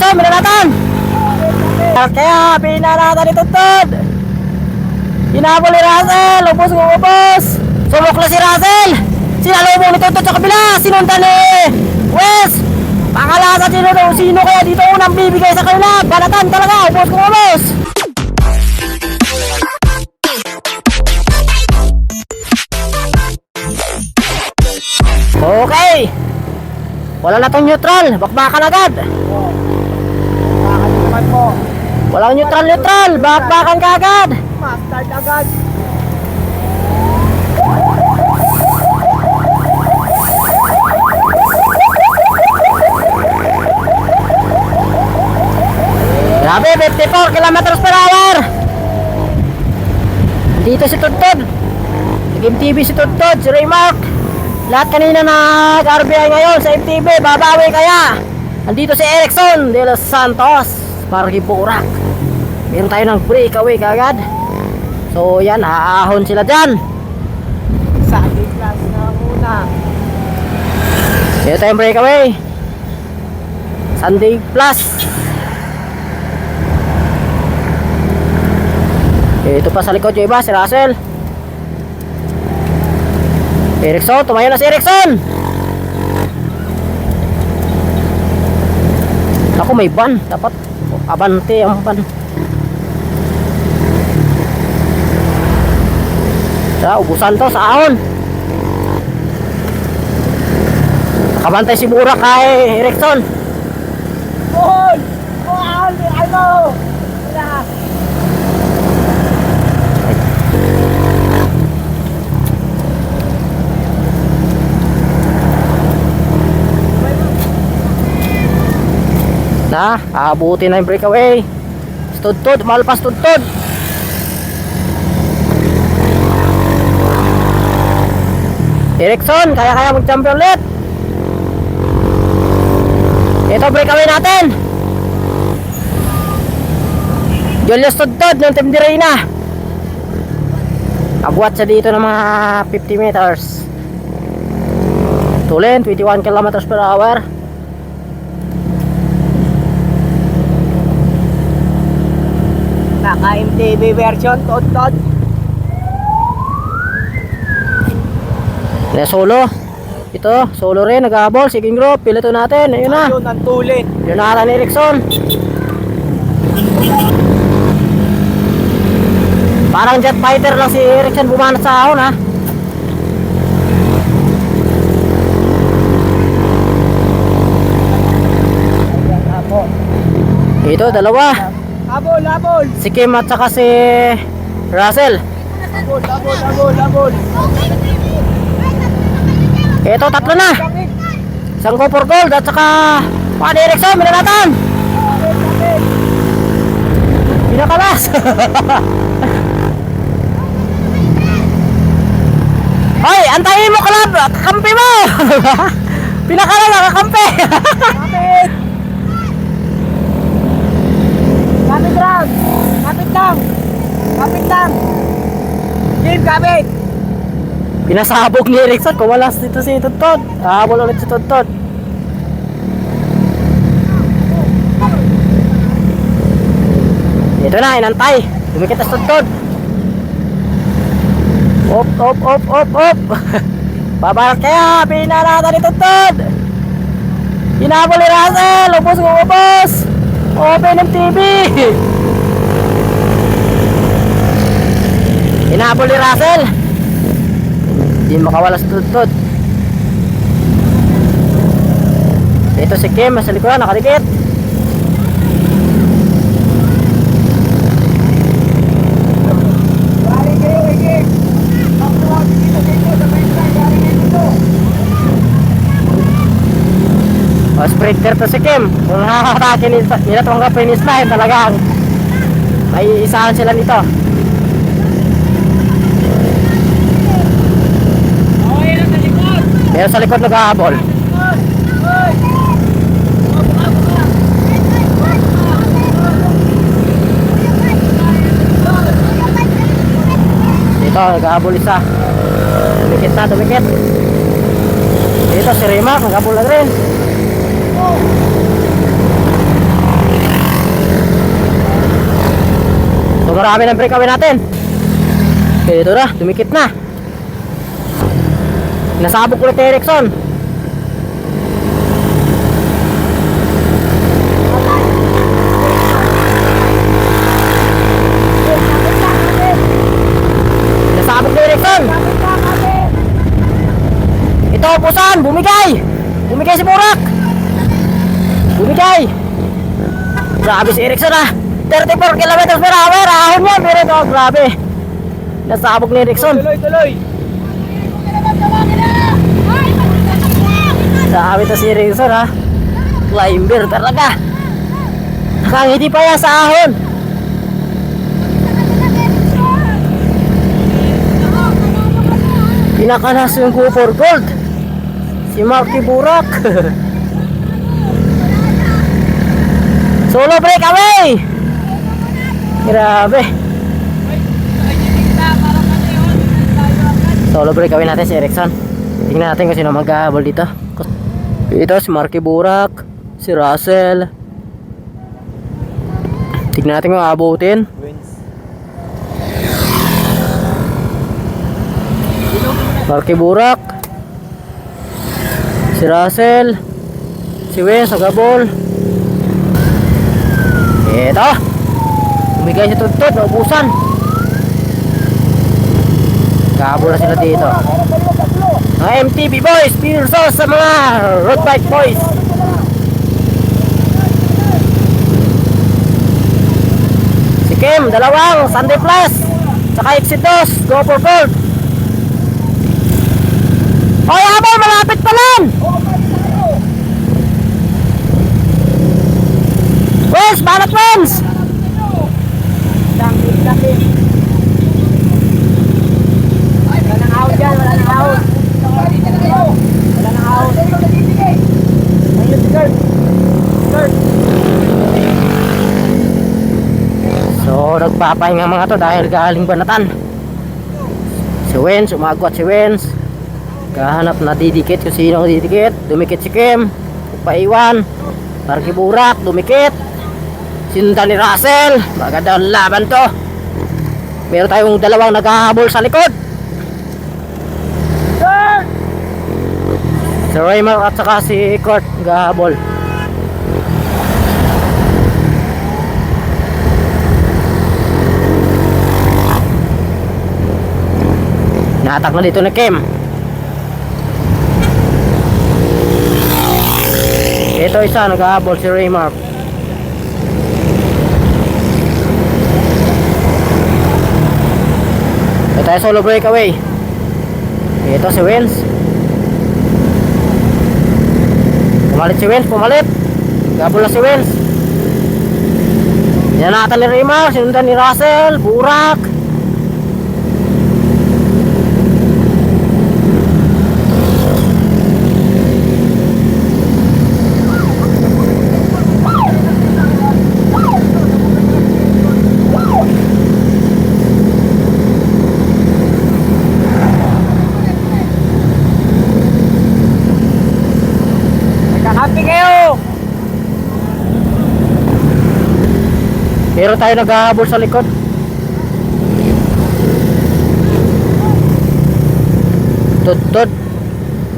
Erickson, minanatan. Kaya pinanatan ni Tuntun. Hinabol ni Russell, ubos. Sumukla si Russell. Sinalubong ni Tuntun sa kabila. Sinundan ni Wes. Pakalasan sino kaya dito unang bibigay sa kanila. Banatan talaga, ubos. Okay. Wala na tong neutral, bakbakan agad. Bakit naman po? Walang neutral, bakbakan ka agad. Mustard agad. Grabe, 54 kilometers per hour. Dito si Tuntun. Nag-MTB si Tuntun, si Raymark. Lahat kanina nag-RBI ngayon sa MTB, babawi kaya. Andito si Erickson de los Santos, Margiburak. Meron tayo ng breakaway kagad. So yan, haahon sila dyan. Sa ating class na muna. Meron tayong breakaway. Sunday Plus. Ito pa sa likod yung iba, si Russell. Erickson, tumayo na si Erickson. Ako may ban, dapat abante ang ban. Ubusan to sa ahon. Nakabantay si Burak kay Erickson. Paul! Ano? Wala. Na, aabutin na yung breakaway. Tudtod, malpas tudtod. Erickson, kaya mag-champion ulit. Ito breakaway natin. Julius Tudtod ng Team Direyna. Abuat siya dito ng mga 50 meters. Tulin, 21 kilometers per hour. Naka-MTB version, Tuntun. Solo. Ito, solo rin, nag-ahabol. Sige group, piloto natin. Ayun na. Ayun ang tulin. Yun na ni Erickson. Parang jet fighter lang si Erickson bumanat sa ahon ha. Ito, dalawa. Habol. Si Kim at saka si Russell. Habol. Ito, tatlo na. Isang go for gold at saka Pani Erickson, minanatan. Pinakalas. Hoy, antayin mo kalab, kakampi mo. Pinakalas, kakampi. Kapit lang. Game, kapit. Pinasabog ni Erickson, kumalas dito si Tuntun. Habol ulit si Tuntun. Ito na, inantay. Dumikit na si Tuntun. Op. Babarat kaya, pinanatan ni Tuntun. Hinabol ni Russell, ubos. Open MTB. Hinabol ni Russell. Hindi makawala sa Tuntun. Ito si Kim sa likuran, nakadikit. Sprinter to si Kim. Kung nakakatake nila itong finish line, talagang may isahan sila nito. Pero sa likod nag-ahabol. Dito nag-ahabol isa. Dumikit. Dito si Raymark nag-ahabol na rin. marami ng breakaway natin. Okay, ito na, dumikit na. Nasabog ulit ni Erickson. Nasabog ni Erickson. Ito, upusan, bumigay. Bumigay si Burak. Bumigay. Grabe si Erickson ah. 34 kilometers per hour. Ahon niya, pero ito, grabe. Nasabog ni Erickson. Tuloy. Grabe ito si Erickson ha. Climber talaga. Nakangiti pa yan sa ahon. Pinakanas yung go for gold. Si Marky Burak. Solo breakaway. Grabe. Solo breakaway natin si Erickson. Tingnan natin kung sino mag-ahabol dito. Ito si Marky Burak, si Russell. Tingnan natin kung aabutin. Marky Burak, si Russell, si Wens nagabol. Ito, umigay si Tuntut, naubusan. Kabul na sila dito. Mga MTB boys, Pearsos sa mga road bike boys. Si Kim, dalawang Sunday Plus, saka Exit 2, go for gold. Hoy, habol, malapit pa lang! Wens, banat Wens! Wala nang ahon dyan, wala nang ahon. Wala nang ahon. Ayun, skirt. So, nagpapahinga mga to dahil galing banatan. Si Wens, umagwat si Wens. Kahanap na didikit kung sino ang didikit. Dumikit si Kim, paiwan. Marky Burak, dumikit. Sinundan ni Russell. Magandang laban to. Meron tayong dalawang naghahabol sa likod. Si Raymar at saka si Kurt naghahabol. Natak na dito ni Kim. Ito isa naghahabol si Raymar. Ito tayo solo breakaway. Ito si Wens. Pumalit si Wens, pumalit. Gabol na si Wens. Yanatan ni Raymar, sinundan ni Russell, Burak. Happy kayo! Pero tayo naghahabol sa likod. Tutod.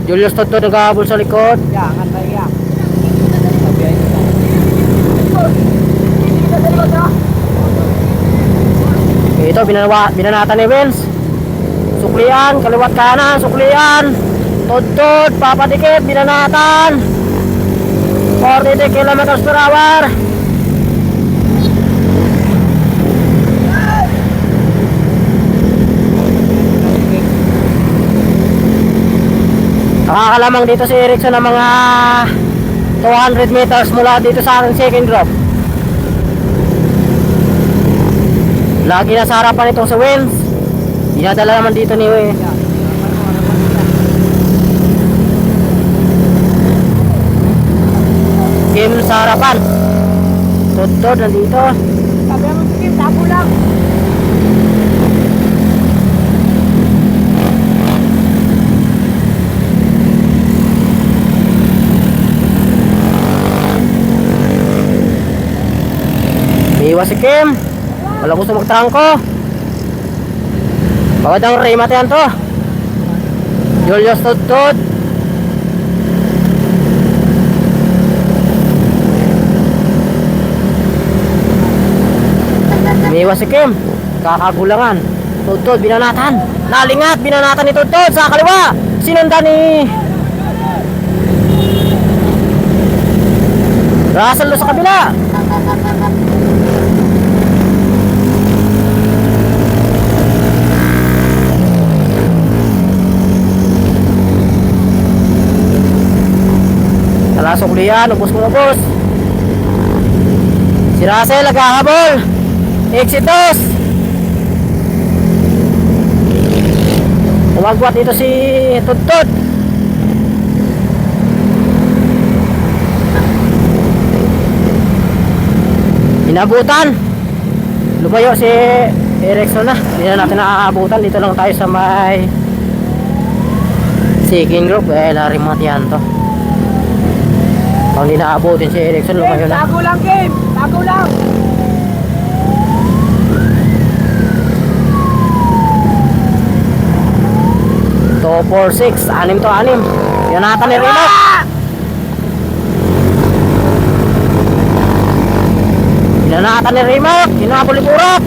Julius Tutod naghahabol sa likod. Jangan ba yan? Ito binanatan ni Wens. Suklian, kaliwat kanan, suklian. Tutod, papadikit, binanatan. 40 kilometers per hour. Nakakalamang dito si Erickson ng mga 200 meters mula dito sa aking second drop. Lagi na sa harapan itong si Wens. Dinadala naman dito ni Kim sa harapan. Tutod nandito. Sabi mo si Kim, tapo lang. May iwas si Kim. Wala gusto magtrangko. Magandang remate yan to. Julius Tudtod. Umiwas si Kim. Kakagulangan. Tudtod, binanatan. Nalingat, binanatan ni Tudtod sa kaliwa. Sinundan ni Russell sa kabila. Talasok liyan, ubos ko na ubos. Si Russell naghahabol. Exitos. Umagwat dito si Tudtod. Inabutan. Lumayo si Erickson na. Hindi na natin naaabutan. Dito lang tayo sa may Seeking Group. Larimot yan to. Kung hindi naaabutin si Erickson, lumayo na. Tago lang, Kim! Tago lang! To 4-6. 6 to 6. Yan natin ni Remote. Pinanatan ni Remote. Hinabol ni Purak.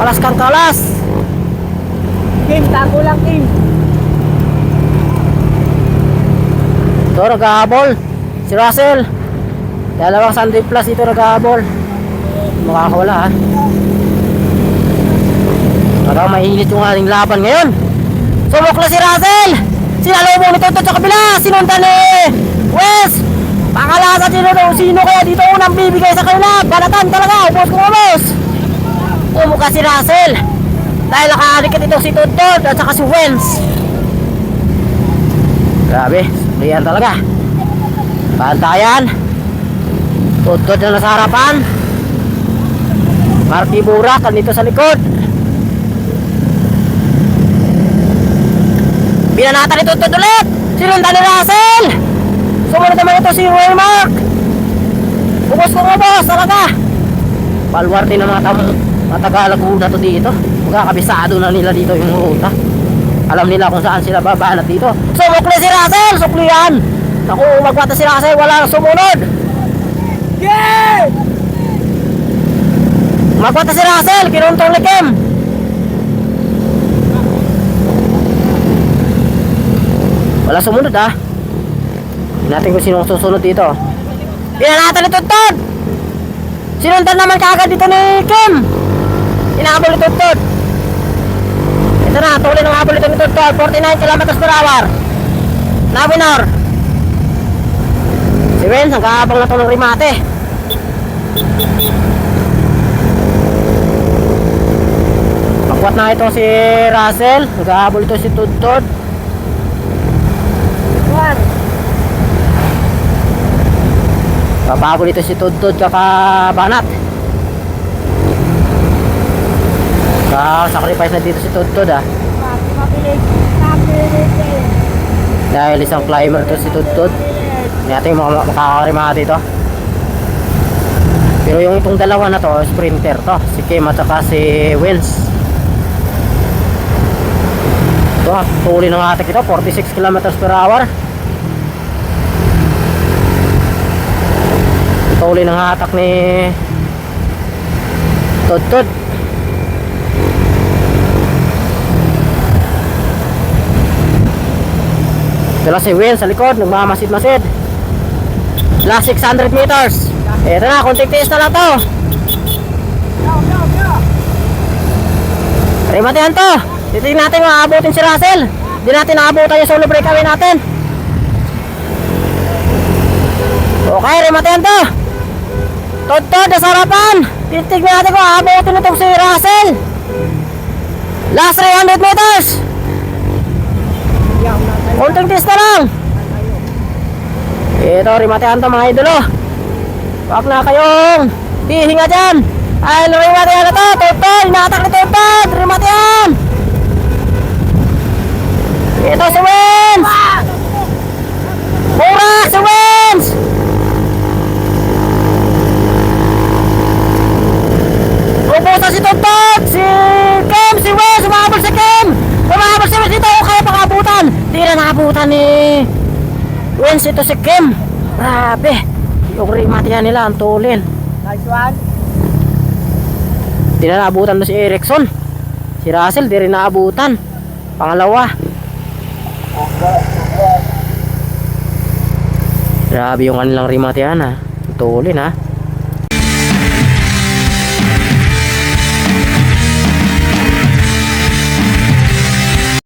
Kalas kang kalas. Kim, tago lang, Kim! Ito naghahabol. Si Russell. Dalawang Sunday Plus ito naghahabol. Makakawala ha. Parang mainit yung ating laban ngayon. Sumukla si Russell. Sinalubong ni Tudtod sa kabila. Sinundan ni Wes. Pakalasa sino kaya dito unang bibigay sa kanila. Balatan talaga. Ubos kong ubos. Umuka si Russell. Dahil nakaalikit ito si Tudtod at saka si Wens. Grabe. Riyan talaga. Pantayan. Tudtod na nasa harapan. Marky Burak dito sa likod. Binanatan ni Tudtod ulit. Sinundan ni Russell. Sumunod naman ito si Waymark. Ubos kong ubos talaga. Balwarte ng mga taga-Laguna to dito. Magkakabisado na nila dito yung ruta. Alam nila kung saan sila babanat dito. Sumukli si Russell. Suklihan. Naku, magwata si Russell. Wala sumunod. Yeah! Magwata si Russell. Kinuntong ni Kim. Wala sumunod ha. Hindi natin kung sinong susunod dito. Pinanatan ni Tudtod. Sinundan naman kaagad dito ni Kim. Inahabol ni Tudtod. Ito na, tuloy ng habol ito ni Tudtod. 49 km/h. Nabinor. Si Wens, nagkakabang na ito ng remate. Magkwat na ito si Russell. Nagkakabol ito si Tudtod. Papagol ito si Tudtod kakabanat. Sacrifice na dito si Tudtod ha. Dahil isang climber to si Tudtod. Hindi natin makakarimata dito. Pero yung itong dalawa na to, sprinter to. Si Kim at saka si Wens. Ito ha, tuloy ng atik ito. 46 km/h. Tuloy ng hatak ni Tudtod. Ito si Will sa likod, nagmamasid-masid. Last 600 meters. Ito na, konting tiis na lang to. Rimatehan to. Titignan natin maabutin si Russell. Hindi natin naabutan yung solo breakaway natin. Okay, rimatehan to. Tudtod na sarapan. Titignan natin kung aabutin itong si Russell. Last 300 meters. Konting tiis na lang. Ito, rimatehan to mga idolo. Huwag na kayong hihinga dyan. Ay, rimatehan na to. Tudtod, inatak na Tudtod. Rimatehan. Ito si Wens. Burak si Wens. naabutan ni Wens ito si Kim. Grabe. Yung remate yan nila, ang tulin. Nice one. Di na naabutan mo si Erickson. Si Russell, di rin naabutan. Pangalawa. Grabe yung kanilang remate yan ha. Ang tulin ha.